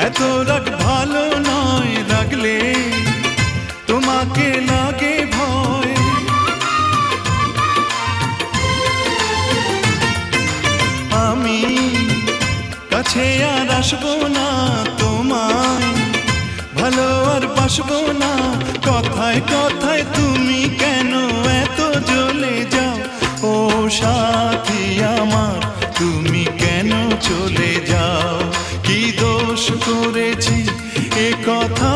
এত রাগ ভালো নয়, রাগলে তোমাকে লাগে ভয়। আমি কাছে আর আসবো না, তোমায় ভালো আর বাসবো না। কথায় কথায় তুমি কেন এত জ্বলে যাও? ও সাথী আমার, তুমি কেন চলে যাও? কি দোষ করেছি এ কথা